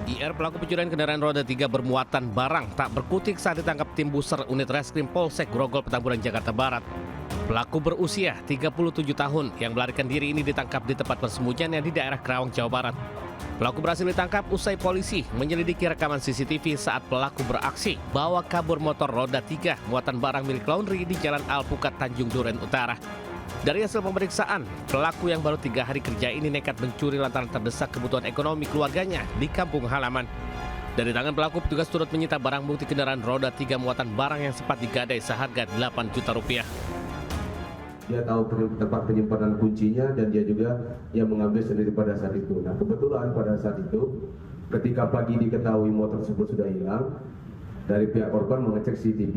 IR pelaku pencurian kendaraan roda 3 bermuatan barang tak berkutik saat ditangkap tim buser unit reskrim Polsek Grogol Petamburan Jakarta Barat. Pelaku berusia 37 tahun yang melarikan diri ini ditangkap di tempat persembunyiannya di daerah Kerawang, Jawa Barat. Pelaku berhasil ditangkap usai polisi menyelidiki rekaman CCTV saat pelaku beraksi bawa kabur motor roda 3 muatan barang milik laundry di Jalan Alpukat, Tanjung Duren Utara. Dari hasil pemeriksaan, pelaku yang baru 3 hari kerja ini nekat mencuri lantaran terdesak kebutuhan ekonomi keluarganya di kampung halaman. Dari tangan pelaku, petugas turut menyita barang bukti kendaraan roda 3 muatan barang yang sempat digadai seharga 8 juta rupiah. Dia tahu tempat penyimpanan kuncinya dan dia juga yang mengambil sendiri pada saat itu. Nah, kebetulan pada saat itu ketika pagi diketahui motor tersebut sudah hilang, dari pihak korban mengecek CCTV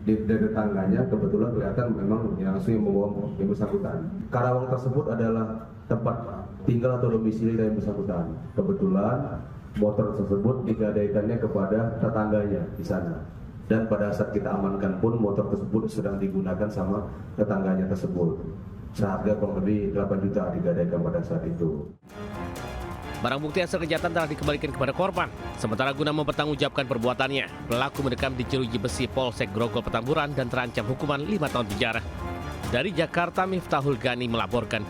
di tetangganya, kebetulan kelihatan memang yang langsung yang membawa yang bersangkutan. Karawang tersebut adalah tempat tinggal atau domisili dari bersangkutan. Kebetulan motor tersebut digadaikannya kepada tetangganya di sana. Dan pada saat kita amankan pun motor tersebut sedang digunakan sama tetangganya tersebut. Seharga kurang lebih 8 juta digadaikan pada saat itu. Barang bukti hasil kejahatan telah dikembalikan kepada korban. Sementara guna mempertanggungjawabkan perbuatannya, pelaku mendekam di jeruji besi Polsek Grogol Petamburan dan terancam hukuman 5 tahun penjara. Dari Jakarta, Miftahul Gani melaporkan.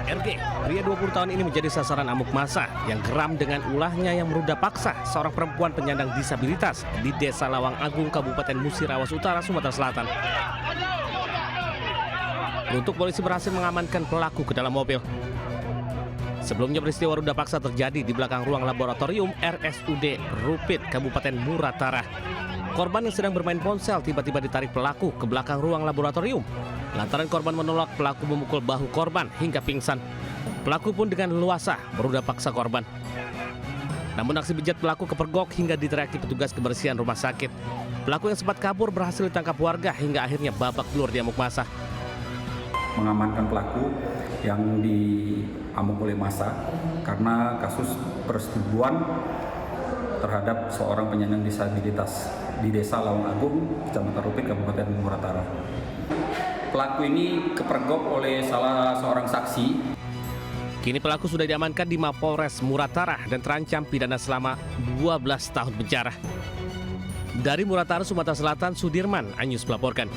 RG, pria 20 tahun ini menjadi sasaran amuk massa yang geram dengan ulahnya yang meruda paksa seorang perempuan penyandang disabilitas di Desa Lawang Agung, Kabupaten Musirawas Utara, Sumatera Selatan. Untuk polisi berhasil mengamankan pelaku ke dalam mobil. Sebelumnya peristiwa ruda paksa terjadi di belakang ruang laboratorium RSUD Rupit, Kabupaten Muratara. Korban yang sedang bermain ponsel tiba-tiba ditarik pelaku ke belakang ruang laboratorium. Lantaran korban menolak, pelaku memukul bahu korban hingga pingsan. Pelaku pun dengan leluasa meruda paksa korban. Namun aksi bejat pelaku kepergok hingga diteriaki petugas kebersihan rumah sakit. Pelaku yang sempat kabur berhasil ditangkap warga hingga akhirnya babak belur di amuk massa. Mengamankan pelaku yang diamuk oleh massa karena kasus persetubuhan terhadap seorang penyandang disabilitas di Desa Lawang Agung, Kecamatan Rupit, Kabupaten Muratara. Pelaku ini kepergok oleh salah seorang saksi. Kini pelaku sudah diamankan di Mapolres Muratara dan terancam pidana selama 12 tahun penjara. Dari Muratara, Sumatera Selatan, Sudirman Anyus melaporkan.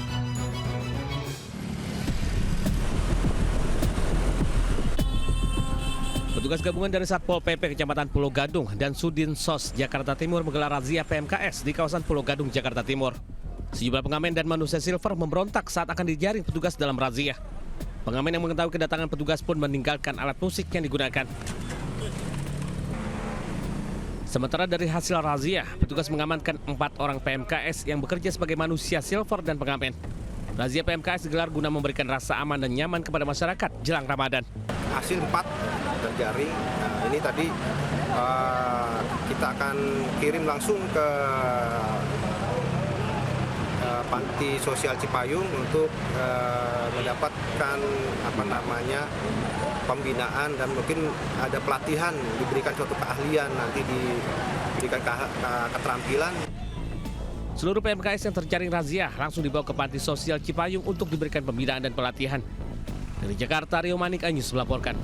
Petugas gabungan dari Satpol PP Kecamatan Pulau Gadung dan Sudinsos Jakarta Timur menggelar razia PMKS di kawasan Pulau Gadung, Jakarta Timur. Sejumlah pengamen dan manusia silver memberontak saat akan dijaring petugas dalam razia. Pengamen yang mengetahui kedatangan petugas pun meninggalkan alat musik yang digunakan. Sementara dari hasil razia, petugas mengamankan 4 orang PMKS yang bekerja sebagai manusia silver dan pengamen. Razia PMKS digelar guna memberikan rasa aman dan nyaman kepada masyarakat jelang Ramadan. Hasil 4 terjaring. Nah, ini tadi kita akan kirim langsung ke Panti Sosial Cipayung untuk mendapatkan pembinaan dan mungkin ada pelatihan, diberikan suatu keahlian, nanti diberikan keterampilan. Seluruh PMKS yang terjaring razia langsung dibawa ke Panti Sosial Cipayung untuk diberikan pembinaan dan pelatihan. Dari Jakarta, Rio Manik Anyus melaporkan.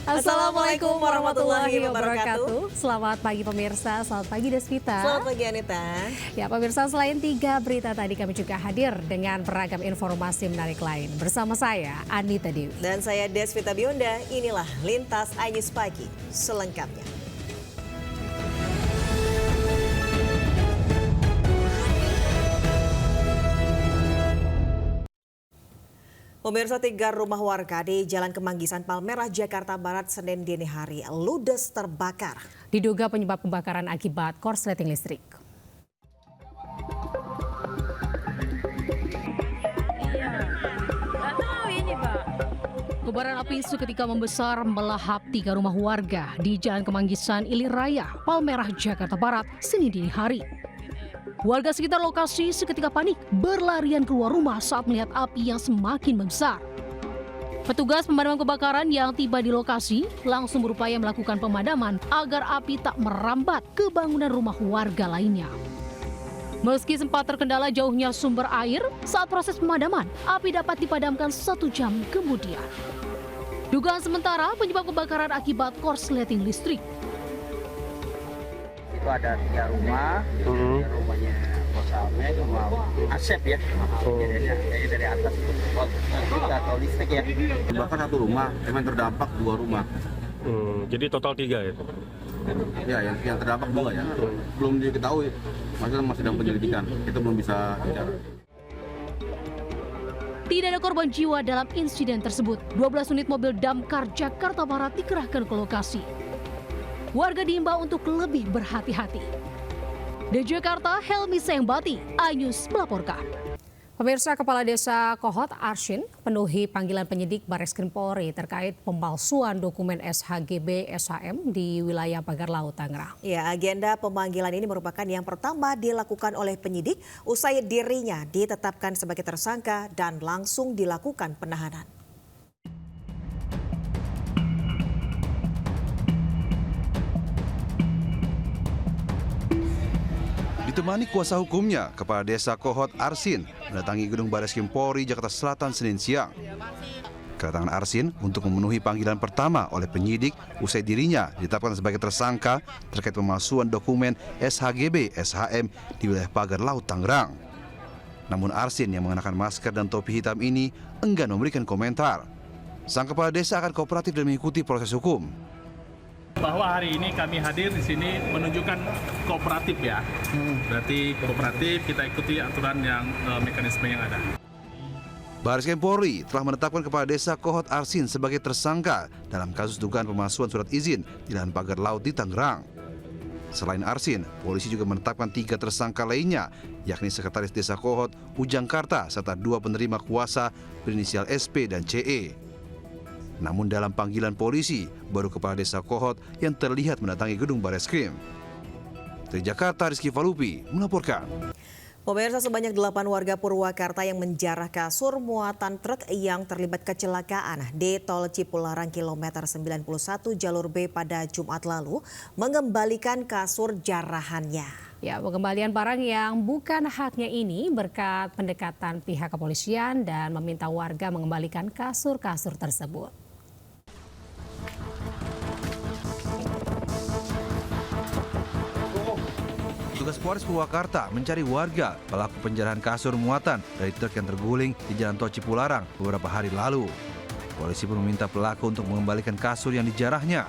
Assalamualaikum warahmatullahi wabarakatuh. Selamat pagi pemirsa, selamat pagi Desvita. Selamat pagi Anita. Ya pemirsa, selain 3 berita tadi kami juga hadir dengan beragam informasi menarik lain. Bersama saya Anita Dewi. Dan saya Desvita Bionda, inilah Lintas Anyus Pagi selengkapnya. Pemirsa, 3 rumah warga di Jalan Kemanggisan Palmerah, Jakarta Barat, Senin dini hari ludes terbakar. Diduga penyebab kebakaran akibat korsleting listrik. Iya, nggak tahu ini Pak. Kobaran api seketika membesar melahap 3 rumah warga di Jalan Kemanggisan Ilir Raya, Palmerah, Jakarta Barat, Senin dini hari. Warga sekitar lokasi seketika panik berlarian keluar rumah saat melihat api yang semakin membesar. Petugas pemadam kebakaran yang tiba di lokasi langsung berupaya melakukan pemadaman agar api tak merambat ke bangunan rumah warga lainnya. Meski sempat terkendala jauhnya sumber air, saat proses pemadaman, api dapat dipadamkan 1 jam kemudian. Dugaan sementara penyebab kebakaran akibat korsleting listrik. Itu ada 3 rumah, rumahnya Kosame, rumah Asep ya. Jadinya dari atas atau listrik ya. Bahkan 1 rumah, emang terdampak 2 rumah. Jadi total 3 ya? Ya, yang terdampak 2 ya. Belum diketahui, masih dalam penyelidikan. Itu belum bisa bicara. Tidak ada korban jiwa dalam insiden tersebut. 12 unit mobil damkar Jakarta Barat dikerahkan ke lokasi. Warga diimbau untuk lebih berhati-hati. Di Jakarta, Helmi Sengbati, iNews melaporkan. Pemirsa, Kepala Desa Kohot Arsyin penuhi panggilan penyidik Barreskrim Polri terkait pemalsuan dokumen SHGB SHM di wilayah Pagar Laut, Tangerang. Ya, agenda pemanggilan ini merupakan yang pertama dilakukan oleh penyidik usai dirinya ditetapkan sebagai tersangka dan langsung dilakukan penahanan. Ditemani kuasa hukumnya, Kepala Desa Kohot Arsyin mendatangi gedung Barreskrim Polri Jakarta Selatan Senin siang. Kedatangan Arsyin untuk memenuhi panggilan pertama oleh penyidik usai dirinya ditetapkan sebagai tersangka terkait pemalsuan dokumen SHGB SHM di wilayah Pagar Laut, Tangerang. Namun Arsyin yang mengenakan masker dan topi hitam ini enggan memberikan komentar. Sang Kepala Desa akan kooperatif dan mengikuti proses hukum. Bahwa hari ini kami hadir di sini menunjukkan kooperatif ya. Berarti kooperatif, kita ikuti aturan yang mekanisme yang ada. Barreskrim Polri telah menetapkan Kepala Desa Kohot Arsyin sebagai tersangka dalam kasus dugaan pemalsuan surat izin di lahan pagar laut di Tangerang. Selain Arsyin, polisi juga menetapkan 3 tersangka lainnya, yakni Sekretaris Desa Kohot, Ujang Karta, serta 2 penerima kuasa berinisial SP dan CE. Namun dalam panggilan polisi, baru Kepala Desa Kohot yang terlihat mendatangi gedung Barreskrim. Dari Jakarta, Rizky Falupi melaporkan. Pemirsa, sebanyak 8 warga Purwakarta yang menjarah kasur muatan truk yang terlibat kecelakaan di Tol Cipularang kilometer 91 jalur B pada Jumat lalu mengembalikan kasur jarahannya. Ya, pengembalian barang yang bukan haknya ini berkat pendekatan pihak kepolisian dan meminta warga mengembalikan kasur-kasur tersebut. Petugas Polres Purwakarta mencari warga pelaku penjarahan kasur muatan dari truk yang terguling di Jalan Tol Cipularang beberapa hari lalu. Polisi pun meminta pelaku untuk mengembalikan kasur yang dijarahnya.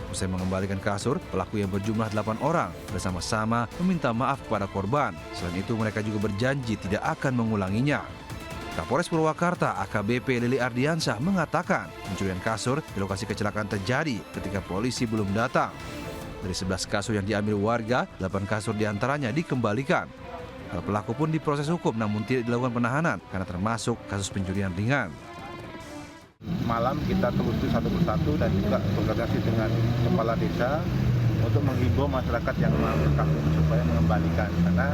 Usai mengembalikan kasur, pelaku yang berjumlah 8 orang bersama-sama meminta maaf kepada korban. Selain itu, mereka juga berjanji tidak akan mengulanginya. Kapolres Purwakarta AKBP Lili Ardiansyah mengatakan pencurian kasur di lokasi kecelakaan terjadi ketika polisi belum datang. Dari 11 kasur yang diambil warga, 8 kasur diantaranya dikembalikan. Pelaku pun diproses hukum namun tidak dilakukan penahanan karena termasuk kasus pencurian ringan. Malam kita telusuri satu persatu dan juga berkoordinasi dengan kepala desa untuk menghimbau masyarakat yang mengambil kasur supaya mengembalikan, karena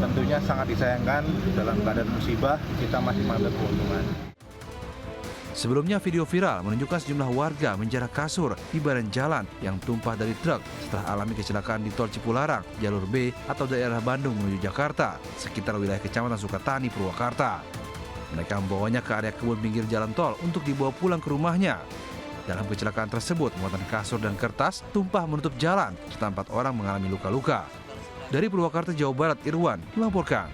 tentunya sangat disayangkan dalam keadaan musibah kita masih mengambil keuntungan. Sebelumnya video viral menunjukkan sejumlah warga menjarah kasur di badan jalan yang tumpah dari truk setelah alami kecelakaan di Tol Cipularang, jalur B atau daerah Bandung menuju Jakarta, sekitar wilayah Kecamatan Sukatani, Purwakarta. Mereka membawanya ke area kebun pinggir jalan tol untuk dibawa pulang ke rumahnya. Dalam kecelakaan tersebut, muatan kasur dan kertas tumpah menutup jalan, serta 4 orang mengalami luka-luka. Dari Purwakarta, Jawa Barat, Irwan melaporkan.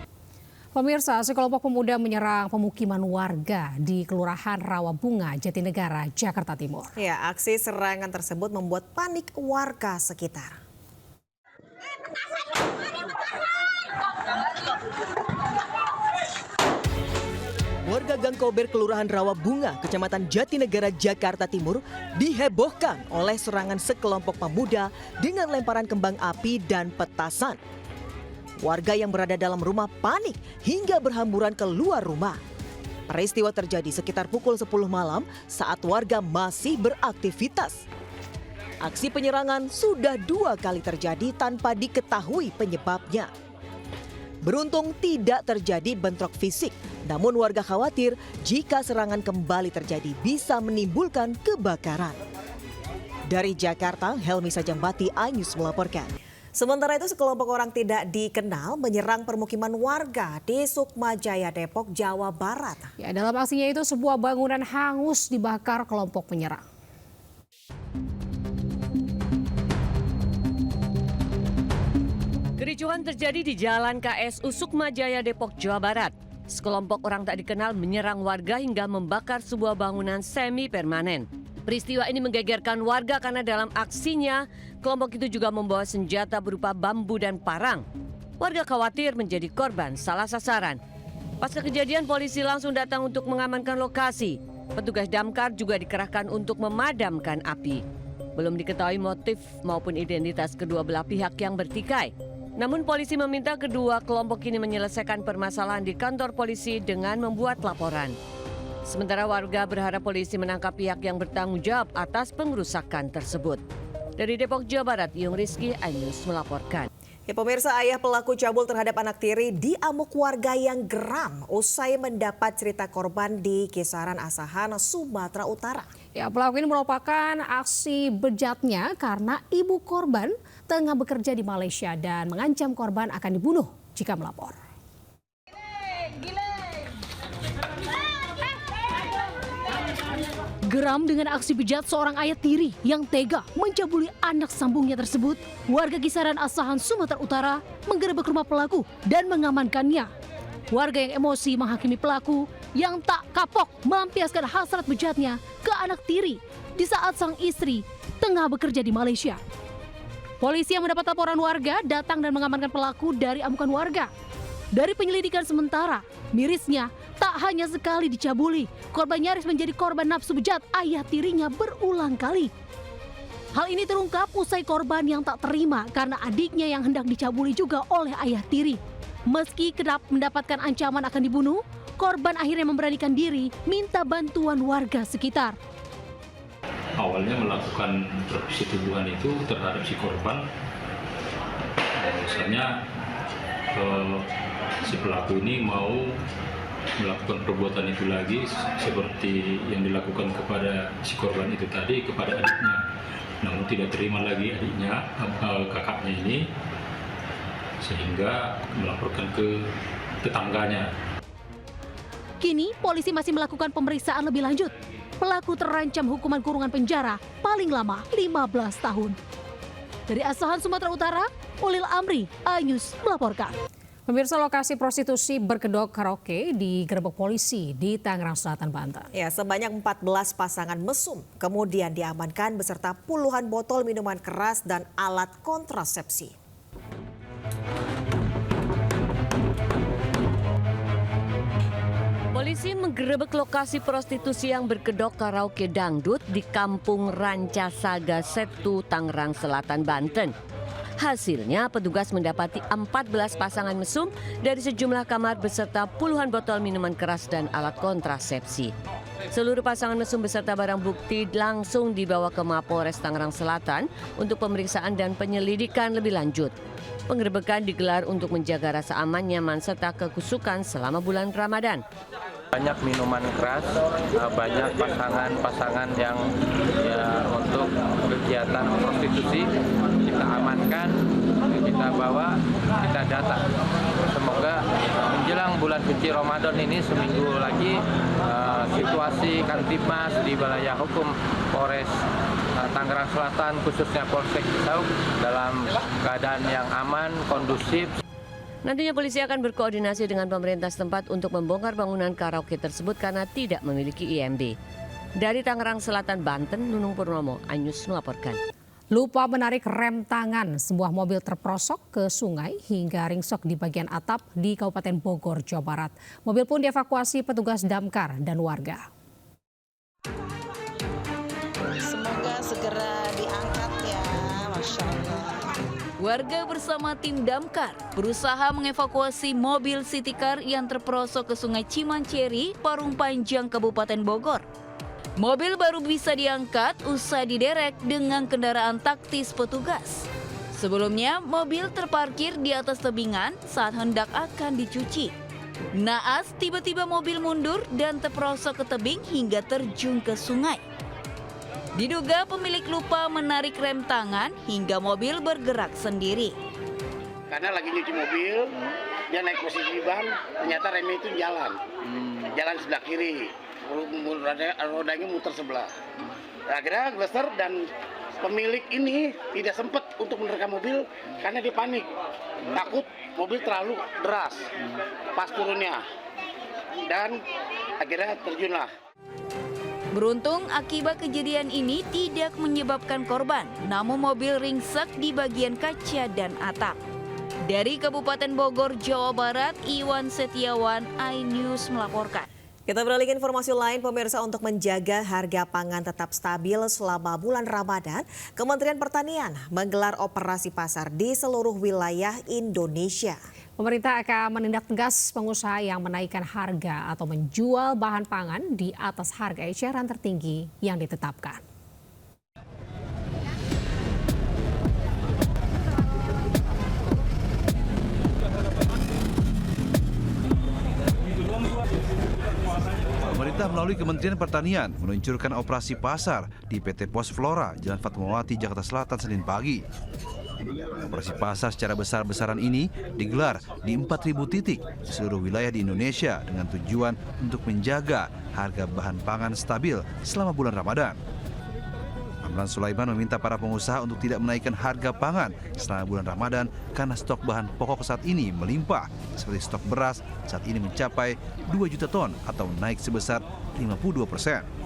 Pemirsa, sekelompok pemuda menyerang pemukiman warga di Kelurahan Rawabunga, Jatinegara, Jakarta Timur. Ya, aksi serangan tersebut membuat panik warga sekitar. Warga Gang Kober Kelurahan Rawabunga, Kecamatan Jatinegara, Jakarta Timur dihebohkan oleh serangan sekelompok pemuda dengan lemparan kembang api dan petasan. Warga yang berada dalam rumah panik hingga berhamburan keluar rumah. Peristiwa terjadi sekitar pukul 10 malam saat warga masih beraktivitas. Aksi penyerangan sudah 2 kali terjadi tanpa diketahui penyebabnya. Beruntung tidak terjadi bentrok fisik, namun warga khawatir jika serangan kembali terjadi bisa menimbulkan kebakaran. Dari Jakarta, Helmi Sajambati, iNews melaporkan. Sementara itu sekelompok orang tidak dikenal menyerang permukiman warga di Sukmajaya, Depok, Jawa Barat. Ya, dalam aksinya itu sebuah bangunan hangus dibakar kelompok penyerang. Kericuhan terjadi di Jalan KSU Sukmajaya, Depok, Jawa Barat. Sekelompok orang tak dikenal menyerang warga hingga membakar sebuah bangunan semi permanen. Peristiwa ini menggegerkan warga karena dalam aksinya, kelompok itu juga membawa senjata berupa bambu dan parang. Warga khawatir menjadi korban salah sasaran. Pasca kejadian, polisi langsung datang untuk mengamankan lokasi. Petugas damkar juga dikerahkan untuk memadamkan api. Belum diketahui motif maupun identitas kedua belah pihak yang bertikai. Namun polisi meminta kedua kelompok ini menyelesaikan permasalahan di kantor polisi dengan membuat laporan. Sementara warga berharap polisi menangkap pihak yang bertanggung jawab atas pengerusakan tersebut. Dari Depok, Jawa Barat, Yung Rizky, iNews melaporkan. Ya, pemirsa, ayah pelaku cabul terhadap anak tiri diamuk warga yang geram usai mendapat cerita korban di Kisaran Asahan, Sumatera Utara. Ya, pelaku ini merupakan aksi bejatnya karena ibu korban tengah bekerja di Malaysia dan mengancam korban akan dibunuh jika melapor. Geram dengan aksi bejat seorang ayah tiri yang tega mencabuli anak sambungnya tersebut, warga Kisaran Asahan, Sumatera Utara menggerebek rumah pelaku dan mengamankannya. Warga yang emosi menghakimi pelaku yang tak kapok melampiaskan hasrat bejatnya ke anak tiri di saat sang istri tengah bekerja di Malaysia. Polisi yang mendapat laporan warga datang dan mengamankan pelaku dari amukan warga. Dari penyelidikan sementara, mirisnya tak hanya sekali dicabuli, korban nyaris menjadi korban nafsu bejat ayah tirinya berulang kali. Hal ini terungkap usai korban yang tak terima karena adiknya yang hendak dicabuli juga oleh ayah tiri. Meski kerap mendapatkan ancaman akan dibunuh, korban akhirnya memberanikan diri minta bantuan warga sekitar. Awalnya melakukan persetubuhan itu terhadap si korban, misalnya si pelaku ini mau melakukan perbuatan itu lagi seperti yang dilakukan kepada si korban itu tadi kepada adiknya. Namun tidak terima lagi adiknya, kakaknya ini, sehingga melaporkan ke tetangganya. Kini polisi masih melakukan pemeriksaan lebih lanjut. Pelaku terancam hukuman kurungan penjara paling lama 15 tahun. Dari Asahan, Sumatera Utara, Ulil Amri, iNews melaporkan. Pemirsa, lokasi prostitusi berkedok karaoke digerebek polisi di Tangerang Selatan, Banten. Ya, sebanyak 14 pasangan mesum kemudian diamankan beserta puluhan botol minuman keras dan alat kontrasepsi. Polisi menggerebek lokasi prostitusi yang berkedok karaoke dangdut di Kampung Rancasaga Setu, Tangerang Selatan, Banten. Hasilnya, petugas mendapati 14 pasangan mesum dari sejumlah kamar beserta puluhan botol minuman keras dan alat kontrasepsi. Seluruh pasangan mesum beserta barang bukti langsung dibawa ke Mapolres Tangerang Selatan untuk pemeriksaan dan penyelidikan lebih lanjut. Penggerebekan digelar untuk menjaga rasa aman, nyaman, serta kekusukan selama bulan Ramadan. Banyak minuman keras, banyak pasangan-pasangan yang untuk kegiatan prostitusi kita amankan, kita bawa, kita data. Semoga menjelang bulan suci Ramadan ini seminggu lagi situasi Kantipmas di wilayah hukum Polres Tangerang Selatan khususnya Polsek Cisauk dalam keadaan yang aman, kondusif. Nantinya polisi akan berkoordinasi dengan pemerintah setempat untuk membongkar bangunan karaoke tersebut karena tidak memiliki IMB. Dari Tangerang Selatan, Banten, Nunung Purnomo, iNews melaporkan. Lupa menarik rem tangan, sebuah mobil terperosok ke sungai hingga ringsek di bagian atap di Kabupaten Bogor, Jawa Barat. Mobil pun dievakuasi petugas damkar dan warga. Semoga segera diangkat ya, Masya Allah. Warga bersama tim damkar berusaha mengevakuasi mobil City Car yang terperosok ke Sungai Cimanceri, Parung Panjang, Kabupaten Bogor. Mobil baru bisa diangkat usai diderek dengan kendaraan taktis petugas. Sebelumnya, mobil terparkir di atas tebingan saat hendak akan dicuci. Naas, tiba-tiba mobil mundur dan terperosok ke tebing hingga terjun ke sungai. Diduga pemilik lupa menarik rem tangan hingga mobil bergerak sendiri. Karena lagi nyuci mobil, dia naik posisi ban, ternyata remnya itu jalan sebelah kiri, rodanya muter sebelah. Akhirnya geleser dan pemilik ini tidak sempat untuk menerka mobil karena dia panik, takut mobil terlalu deras pas turunnya, dan akhirnya terjunlah. Beruntung akibat kejadian ini tidak menyebabkan korban, namun mobil ringsek di bagian kaca dan atap. Dari Kabupaten Bogor, Jawa Barat, Iwan Setiawan, iNews melaporkan. Kita beralih ke informasi lain, pemirsa. Untuk menjaga harga pangan tetap stabil selama bulan Ramadan, Kementerian Pertanian menggelar operasi pasar di seluruh wilayah Indonesia. Pemerintah akan menindak tegas pengusaha yang menaikkan harga atau menjual bahan pangan di atas harga eceran tertinggi yang ditetapkan. Pemerintah melalui Kementerian Pertanian meluncurkan operasi pasar di PT Pos Flora, Jalan Fatmawati, Jakarta Selatan, Senin pagi. Operasi pasar secara besar-besaran ini digelar di 4.000 titik di seluruh wilayah di Indonesia dengan tujuan untuk menjaga harga bahan pangan stabil selama bulan Ramadan. Amran Sulaiman meminta para pengusaha untuk tidak menaikkan harga pangan selama bulan Ramadan karena stok bahan pokok saat ini melimpah, seperti stok beras saat ini mencapai 2 juta ton atau naik sebesar 52%.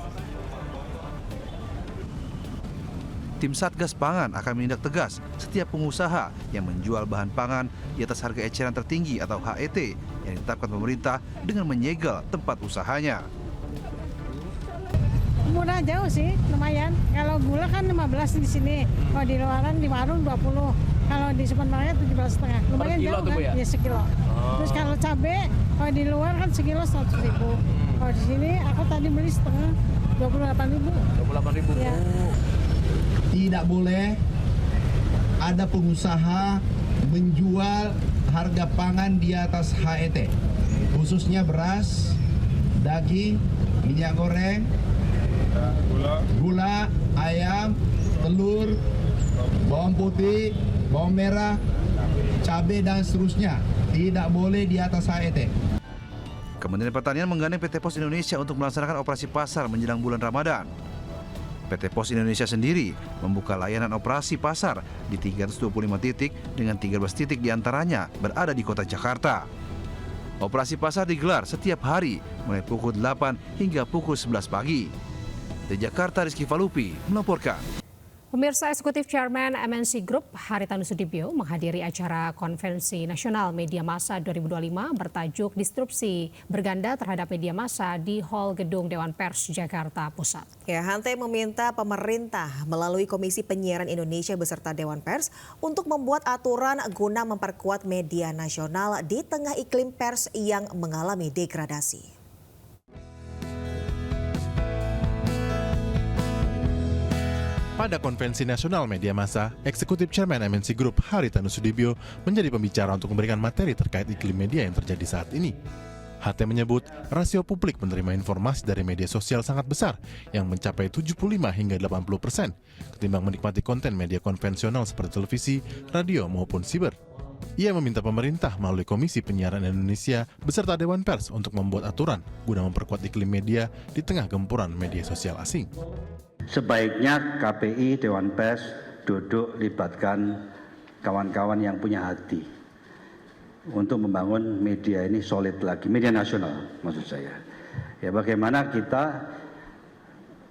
Tim Satgas Pangan akan menindak tegas setiap pengusaha yang menjual bahan pangan di atas harga eceran tertinggi atau HET yang ditetapkan pemerintah dengan menyegel tempat usahanya. Murah jauh sih, lumayan. Kalau gula kan 15 di sini, kalau di luaran di warung 20. Kalau di supermarket 17,5. Lumayan jauh kan? Ya sekilo. Terus kalau cabai, kalau di luar kan sekilo 100.000. Kalau di sini aku tadi beli setengah 28.000. 28.000. Ya. Tidak boleh ada pengusaha menjual harga pangan di atas HET, khususnya beras, daging, minyak goreng, gula, ayam, telur, bawang putih, bawang merah, cabai dan seterusnya. Tidak boleh di atas HET. Kementerian Pertanian menggandeng PT Pos Indonesia untuk melaksanakan operasi pasar menjelang bulan Ramadan. PT Pos Indonesia sendiri membuka layanan operasi pasar di 325 titik dengan 13 titik diantaranya berada di kota Jakarta. Operasi pasar digelar setiap hari mulai pukul 8 hingga pukul 11 pagi. Di Jakarta, Rizky Falupi melaporkan. Pemirsa, Eksekutif Chairman MNC Group Haritanu Sudibyo menghadiri acara Konvensi Nasional Media Massa 2025 bertajuk Disrupsi Berganda Terhadap Media Massa di Hall Gedung Dewan Pers Jakarta Pusat. Ya, Hante meminta pemerintah melalui Komisi Penyiaran Indonesia beserta Dewan Pers untuk membuat aturan guna memperkuat media nasional di tengah iklim pers yang mengalami degradasi. Pada Konvensi Nasional Media Massa, Eksekutif Chairman MNC Group Haritanu Sudibyo menjadi pembicara untuk memberikan materi terkait iklim media yang terjadi saat ini. HT menyebut rasio publik menerima informasi dari media sosial sangat besar yang mencapai 75 hingga 80% ketimbang menikmati konten media konvensional seperti televisi, radio maupun siber. Ia meminta pemerintah melalui Komisi Penyiaran Indonesia beserta Dewan Pers untuk membuat aturan guna memperkuat iklim media di tengah gempuran media sosial asing. Sebaiknya KPI, Dewan Pers duduk libatkan kawan-kawan yang punya hati untuk membangun media ini solid lagi, media nasional maksud saya. Ya, bagaimana kita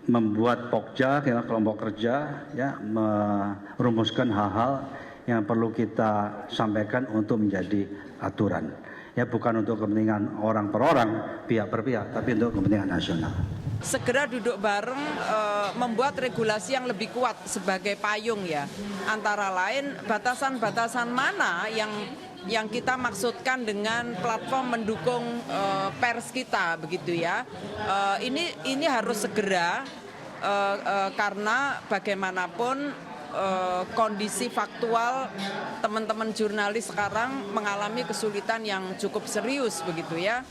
membuat pokja, kelompok kerja, ya, merumuskan hal-hal yang perlu kita sampaikan untuk menjadi aturan. Ya, bukan untuk kepentingan orang per orang, pihak per pihak, tapi untuk kepentingan nasional. segera duduk bareng membuat regulasi yang lebih kuat sebagai payung ya. Antara lain batasan-batasan mana yang kita maksudkan dengan platform mendukung pers kita begitu ya. Ini harus segera karena bagaimanapun kondisi faktual teman-teman jurnalis sekarang mengalami kesulitan yang cukup serius begitu ya.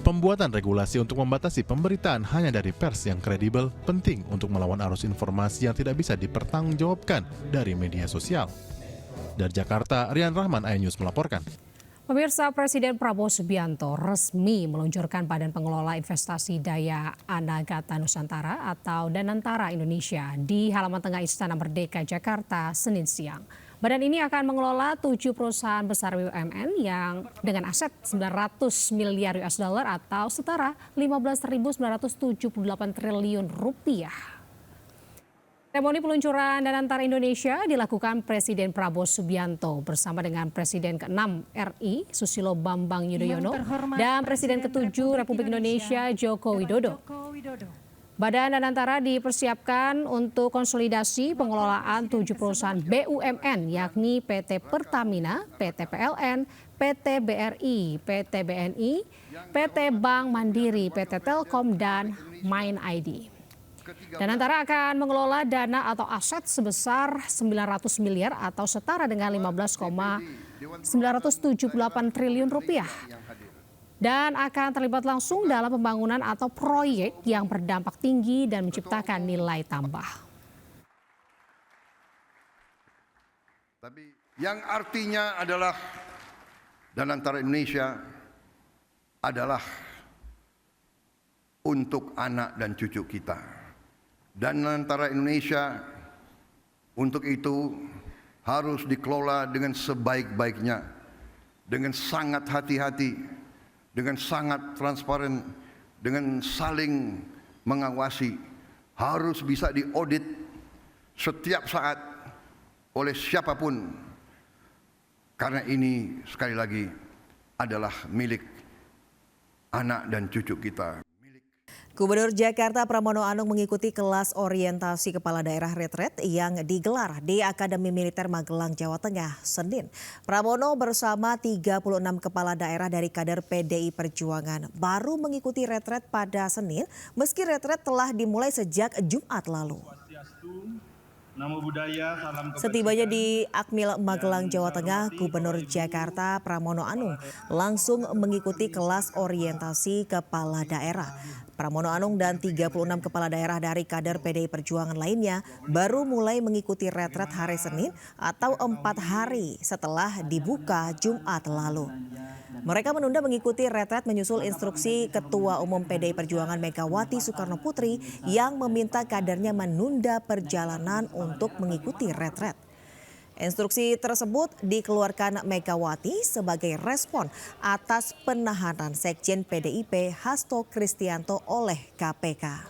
Pembuatan regulasi untuk membatasi pemberitaan hanya dari pers yang kredibel penting untuk melawan arus informasi yang tidak bisa dipertanggungjawabkan dari media sosial. Dari Jakarta, Rian Rahman, iNews melaporkan. Pemirsa, Presiden Prabowo Subianto resmi meluncurkan Badan Pengelola Investasi Daya Anagata Nusantara atau Danantara Indonesia di halaman tengah Istana Merdeka, Jakarta, Senin siang. Badan ini akan mengelola 7 perusahaan besar BUMN yang dengan aset 900 miliar US dollar atau setara 15.978 triliun rupiah. Seremoni peluncuran Danantara Indonesia dilakukan Presiden Prabowo Subianto bersama dengan Presiden ke-6 RI Susilo Bambang Yudhoyono dan Presiden ke-7 Republik Indonesia Joko Widodo. Badan Danantara dipersiapkan untuk konsolidasi pengelolaan 7 perusahaan BUMN yakni PT Pertamina, PT PLN, PT BRI, PT BNI, PT Bank Mandiri, PT Telkom, dan Main ID. Danantara akan mengelola dana atau aset sebesar 900 miliar atau setara dengan 15,978 triliun rupiah. Dan akan terlibat langsung dalam pembangunan atau proyek yang berdampak tinggi dan menciptakan nilai tambah. Tapi yang artinya adalah Danantara Indonesia adalah untuk anak dan cucu kita. Danantara Indonesia untuk itu harus dikelola dengan sebaik-baiknya, dengan sangat hati-hati, dengan sangat transparan, dengan saling mengawasi, harus bisa diaudit setiap saat oleh siapapun. Karena ini sekali lagi adalah milik anak dan cucu kita. Gubernur Jakarta Pramono Anung mengikuti kelas orientasi kepala daerah retret yang digelar di Akademi Militer Magelang, Jawa Tengah, Senin. Pramono bersama 36 kepala daerah dari kader PDI Perjuangan baru mengikuti retret pada Senin, meski retret telah dimulai sejak Jumat lalu. Setibanya di Akmil Magelang, Jawa Tengah, Gubernur Jakarta Pramono Anung langsung mengikuti kelas orientasi kepala daerah. Pramono Anung dan 36 kepala daerah dari kader PDI Perjuangan lainnya baru mulai mengikuti retret hari Senin atau 4 hari setelah dibuka Jumat lalu. Mereka menunda mengikuti retret menyusul instruksi Ketua Umum PDI Perjuangan Megawati Soekarno Putri yang meminta kadernya menunda perjalanan untuk mengikuti retret. Instruksi tersebut dikeluarkan Megawati sebagai respon atas penahanan Sekjen PDIP Hasto Kristianto oleh KPK.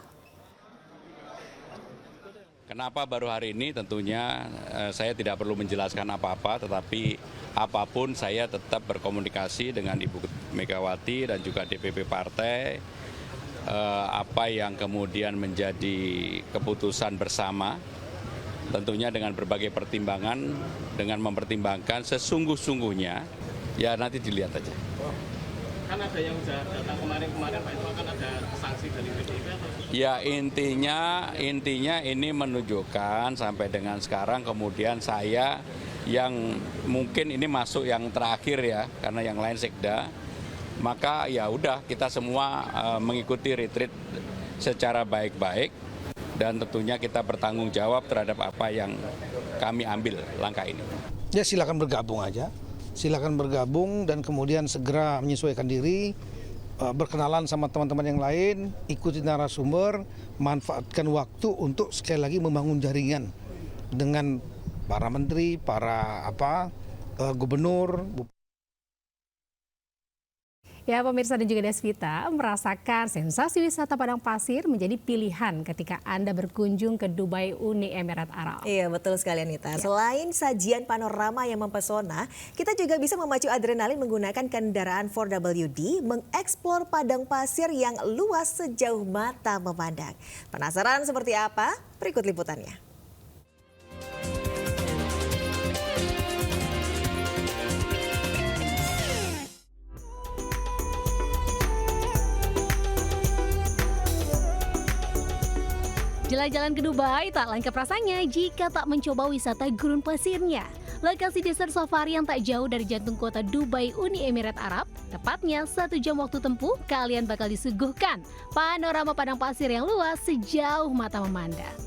Kenapa baru hari ini? Tentunya saya tidak perlu menjelaskan apa-apa, tetapi apapun saya tetap berkomunikasi dengan Ibu Megawati dan juga DPP partai. Apa yang kemudian menjadi keputusan bersama, tentunya dengan berbagai pertimbangan, dengan mempertimbangkan sesungguh-sungguhnya, ya nanti dilihat aja. Kan ada yang sudah datang kemarin-kemarin Pak, itu akan ada sanksi dari PDIP atau? Ya intinya ini menunjukkan sampai dengan sekarang kemudian saya yang mungkin ini masuk yang terakhir ya, karena yang lain sekda, maka ya udah kita semua mengikuti retreat secara baik-baik. Dan tentunya kita bertanggung jawab terhadap apa yang kami ambil langkah ini. Ya silakan bergabung aja, silakan bergabung dan kemudian segera menyesuaikan diri, berkenalan sama teman-teman yang lain, ikuti narasumber, manfaatkan waktu untuk sekali lagi membangun jaringan dengan para menteri, para gubernur. Ya, pemirsa dan juga Desvita, merasakan sensasi wisata padang pasir menjadi pilihan ketika Anda berkunjung ke Dubai, Uni Emirat Arab. Iya, betul sekali Anita. Ya. Selain sajian panorama yang mempesona, kita juga bisa memacu adrenalin menggunakan kendaraan 4WD mengeksplor padang pasir yang luas sejauh mata memandang. Penasaran seperti apa? Berikut liputannya. Jalan-jalan ke Dubai tak lengkap rasanya jika tak mencoba wisata gurun pasirnya. Lokasi desert safari yang tak jauh dari jantung kota Dubai, Uni Emirat Arab, tepatnya 1 jam waktu tempuh, kalian bakal disuguhkan panorama padang pasir yang luas sejauh mata memandang.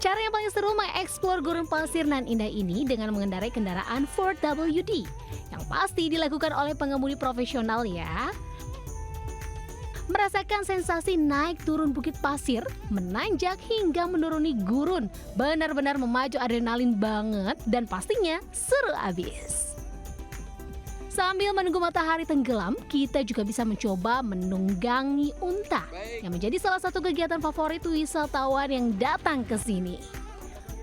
Cara yang paling seru mengeksplor gurun pasir nan indah ini dengan mengendarai kendaraan 4WD yang pasti dilakukan oleh pengemudi profesional ya. Merasakan sensasi naik turun bukit pasir, menanjak hingga menuruni gurun. Benar-benar memacu adrenalin banget dan pastinya seru abis. Sambil menunggu matahari tenggelam, kita juga bisa mencoba menunggangi unta yang menjadi salah satu kegiatan favorit wisatawan yang datang ke sini.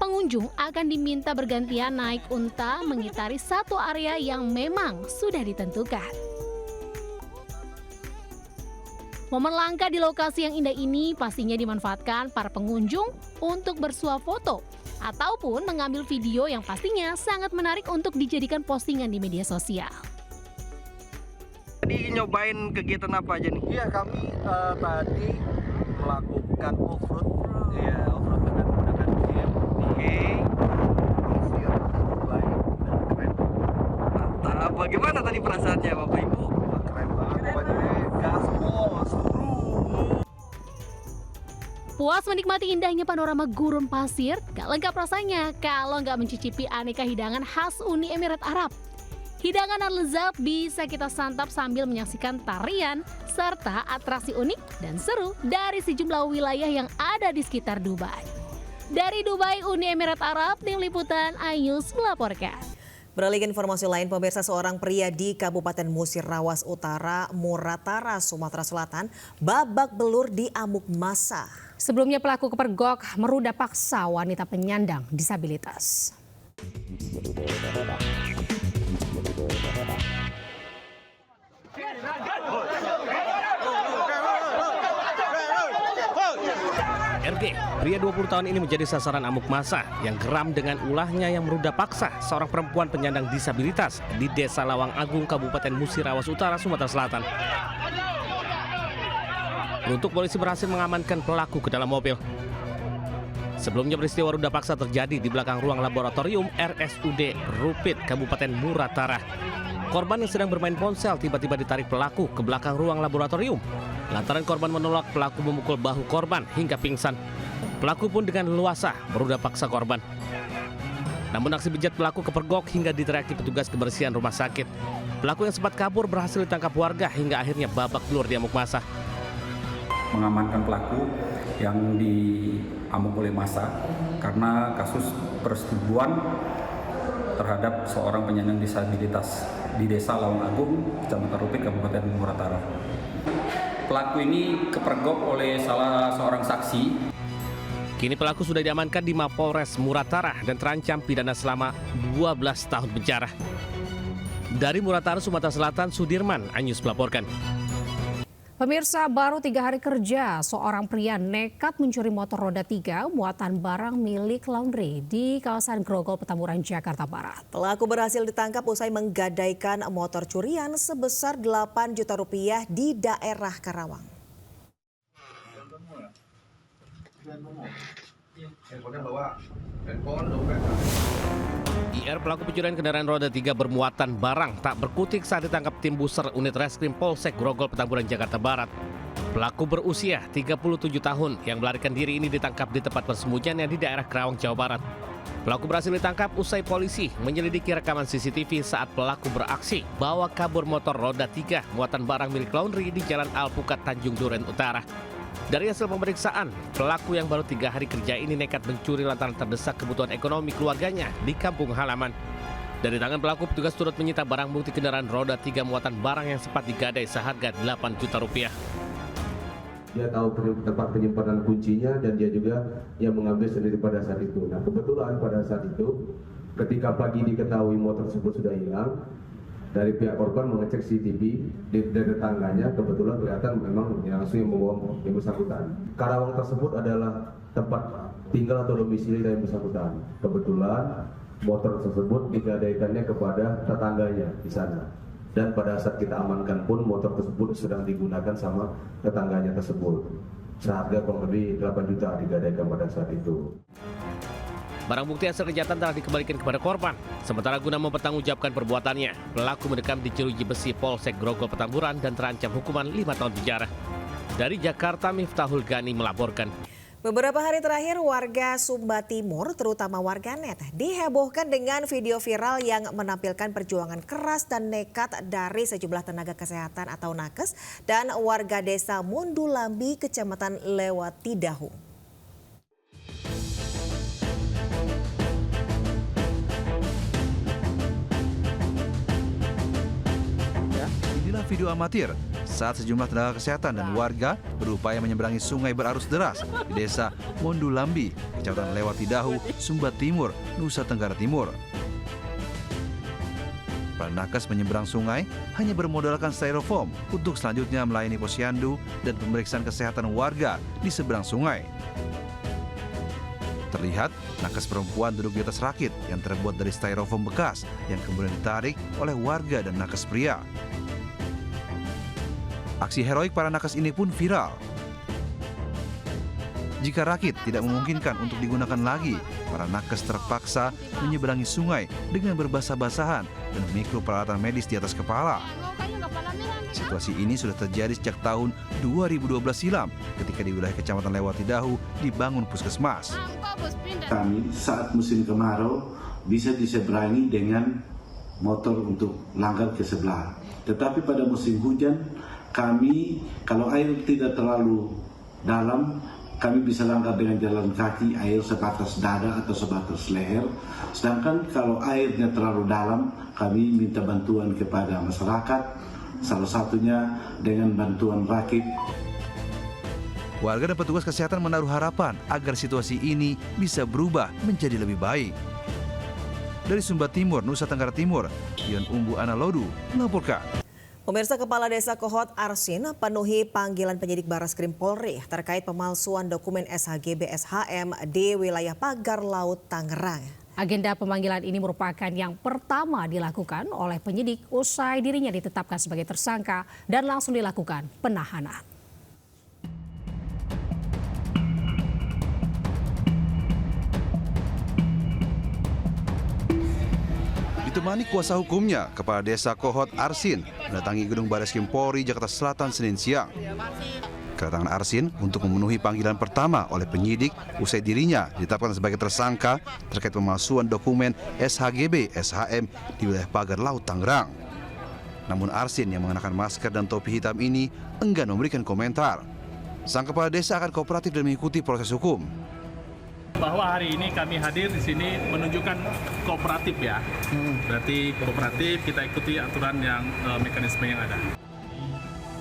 Pengunjung akan diminta bergantian naik unta mengitari satu area yang memang sudah ditentukan. Momen langka di lokasi yang indah ini pastinya dimanfaatkan para pengunjung untuk bersuah foto ataupun mengambil video yang pastinya sangat menarik untuk dijadikan postingan di media sosial. Tadi nyobain kegiatan apa aja nih? Iya, kami tadi melakukan off-road. Iya, off-road dengan menggunakan jeep. Oke. Pasir, Dubai, dan keren. Mantap. Bagaimana tadi perasaannya Bapak Ibu? Wah, keren banget. Pokoknya gaspol, seru. Puas menikmati indahnya panorama gurun pasir, gak lengkap rasanya kalau nggak mencicipi aneka hidangan khas Uni Emirat Arab. Hidangan dan lezat bisa kita santap sambil menyaksikan tarian serta atraksi unik dan seru dari sejumlah wilayah yang ada di sekitar Dubai. Dari Dubai, Uni Emirat Arab, tim liputan iNews melaporkan. Beralih ke informasi lain, pemirsa, seorang pria di Kabupaten Musir Rawas Utara, Muratara, Sumatera Selatan, babak belur di amuk massa. Sebelumnya pelaku kepergok meruda paksa wanita penyandang disabilitas. RG, pria 20 tahun ini menjadi sasaran amuk massa yang geram dengan ulahnya yang meruda paksa seorang perempuan penyandang disabilitas di Desa Lawang Agung, Kabupaten Musir Rawas Utara, Sumatera Selatan. Beruntung polisi berhasil mengamankan pelaku ke dalam mobil. Sebelumnya peristiwa ruda paksa terjadi di belakang ruang laboratorium RSUD Rupit, Kabupaten Muratara. Korban yang sedang bermain ponsel tiba-tiba ditarik pelaku ke belakang ruang laboratorium. Lantaran korban menolak, pelaku memukul bahu korban hingga pingsan. Pelaku pun dengan leluasa meruda paksa korban. Namun aksi bejat pelaku kepergok hingga diteriaki petugas kebersihan rumah sakit. Pelaku yang sempat kabur berhasil ditangkap warga hingga akhirnya babak belur di amuk massa. Mengamankan pelaku yang diamuk oleh massa karena kasus persetubuhan terhadap seorang penyandang disabilitas di Desa Lawang Agung, Kecamatan Rupit, Kabupaten Muratara. Pelaku ini kepergok oleh salah seorang saksi. Kini pelaku sudah diamankan di Mapolres Muratara dan terancam pidana selama 12 tahun penjara. Dari Muratara, Sumatera Selatan, Sudirman, iNews melaporkan. Pemirsa, baru 3 hari kerja, seorang pria nekat mencuri motor roda 3 muatan barang milik laundry di kawasan Grogol, Petamburan, Jakarta Barat. Pelaku berhasil ditangkap usai menggadaikan motor curian sebesar 8 juta rupiah di daerah Karawang. IR, pelaku pencurian kendaraan roda 3 bermuatan barang, tak berkutik saat ditangkap tim buser unit reskrim Polsek Grogol, Petamburan, Jakarta Barat. Pelaku berusia 37 tahun yang melarikan diri ini ditangkap di tempat persembunyiannya di daerah Karawang, Jawa Barat. Pelaku berhasil ditangkap usai polisi menyelidiki rekaman CCTV saat pelaku beraksi bawa kabur motor roda 3 muatan barang milik laundry di Jalan Alpukat, Tanjung Duren Utara. Dari hasil pemeriksaan, pelaku yang baru 3 hari kerja ini nekat mencuri lantaran terdesak kebutuhan ekonomi keluarganya di kampung halaman. Dari tangan pelaku, petugas turut menyita barang bukti kendaraan roda 3 muatan barang yang sempat digadai seharga 8 juta rupiah. Dia tahu tempat penyimpanan kuncinya dan dia juga yang mengambil sendiri pada saat itu. Nah, kebetulan pada saat itu ketika pagi diketahui motor tersebut sudah hilang, dari pihak korban mengecek CCTV di tetangganya, kebetulan kelihatan memang langsung yang membawa yang bersangkutan. Karawang tersebut adalah tempat tinggal atau domisili dari bersangkutan. Kebetulan motor tersebut digadaikannya kepada tetangganya di sana. Dan pada saat kita amankan pun motor tersebut sedang digunakan sama tetangganya tersebut. Seharga kurang lebih 8 juta digadaikan pada saat itu. Barang bukti hasil kejahatan telah dikembalikan kepada korban. Sementara guna mempertanggungjawabkan perbuatannya, pelaku mendekam di Jeruji Besi Polsek Grogol Petamburan dan terancam hukuman 5 tahun penjara. Dari Jakarta, Miftahul Gani melaporkan. Beberapa hari terakhir warga Sumba Timur, terutama warganet, dihebohkan dengan video viral yang menampilkan perjuangan keras dan nekat dari sejumlah tenaga kesehatan atau nakes dan warga desa Mundulambi, Kecamatan Lewatidahu. Inilah video amatir saat sejumlah tenaga kesehatan dan warga berupaya menyeberangi sungai berarus deras di desa Mundulambi, Kecamatan Lewatidahu, Sumba Timur, Nusa Tenggara Timur. Para nakes menyeberang sungai hanya bermodalkan styrofoam untuk selanjutnya melayani posyandu dan pemeriksaan kesehatan warga di seberang sungai. Terlihat nakes perempuan duduk di atas rakit yang terbuat dari styrofoam bekas yang kemudian ditarik oleh warga dan nakes pria. Aksi heroik para nakes ini pun viral. Jika rakit tidak memungkinkan untuk digunakan lagi, para nakes terpaksa menyeberangi sungai dengan berbasah-basahan dan memikul peralatan medis di atas kepala. Situasi ini sudah terjadi sejak tahun 2012 silam ketika di wilayah Kecamatan Lewatidahu dibangun puskesmas. Kami saat musim kemarau bisa diseberangi dengan motor untuk langgar ke sebelah. Tetapi pada musim hujan kami, kalau air tidak terlalu dalam, kami bisa langgar dengan jalan kaki, air sebatas dada atau sebatas leher. Sedangkan kalau airnya terlalu dalam, kami minta bantuan kepada masyarakat, salah satunya dengan bantuan rakit. Warga dan petugas kesehatan menaruh harapan agar situasi ini bisa berubah menjadi lebih baik. Dari Sumba Timur, Nusa Tenggara Timur, Yon Umbu Analodu melaporkan. Pemirsa, Kepala Desa Kohot Arsin penuhi panggilan penyidik Barreskrim Polri terkait pemalsuan dokumen SHGB SHM di wilayah Pagar Laut Tangerang. Agenda pemanggilan ini merupakan yang pertama dilakukan oleh penyidik usai dirinya ditetapkan sebagai tersangka dan langsung dilakukan penahanan. Ditemani kuasa hukumnya, Kepala Desa Kohot Arsin mendatangi gedung Barreskrim Polri Jakarta Selatan Senin siang. Kedatangan Arsin untuk memenuhi panggilan pertama oleh penyidik usai dirinya ditetapkan sebagai tersangka terkait pemalsuan dokumen SHGB SHM di wilayah Pagar Laut Tangerang. Namun Arsin yang mengenakan masker dan topi hitam ini enggan memberikan komentar. Sang Kepala Desa akan kooperatif dan mengikuti proses hukum. Bahwa hari ini kami hadir di sini menunjukkan kooperatif ya. Berarti kooperatif, kita ikuti aturan yang mekanisme yang ada.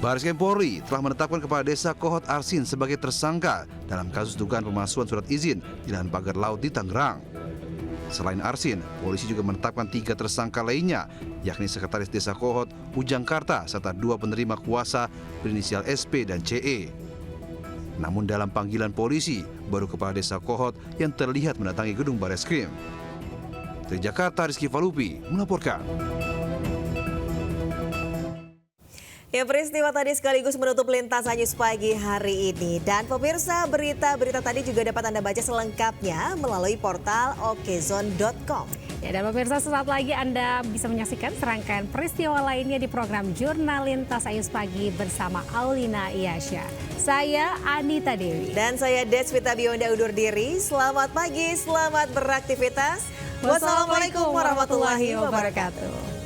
Barreskrim Polri telah menetapkan Kepala Desa Kohot Arsin sebagai tersangka dalam kasus dugaan pemalsuan surat izin di lahan pagar laut di Tangerang. Selain Arsin, polisi juga menetapkan 3 tersangka lainnya, yakni Sekretaris Desa Kohot, Ujang Karta, serta 2 penerima kuasa berinisial SP dan CE. Namun dalam panggilan polisi, baru Kepala Desa Kohot yang terlihat mendatangi gedung Barreskrim. Dari Jakarta, Rizky Falupi melaporkan. Ya, peristiwa tadi sekaligus menutup Lintas News pagi hari ini. Dan pemirsa, berita-berita tadi juga dapat Anda baca selengkapnya melalui portal okezone.com. Ya, dan pemirsa, sesaat lagi Anda bisa menyaksikan serangkaian peristiwa lainnya di program Jurnal Lintas News Pagi bersama Aulina Iyasya. Saya Anita Dewi. Dan saya Deswita Bionda undur diri. Selamat pagi, selamat beraktivitas. Wassalamualaikum warahmatullahi wabarakatuh.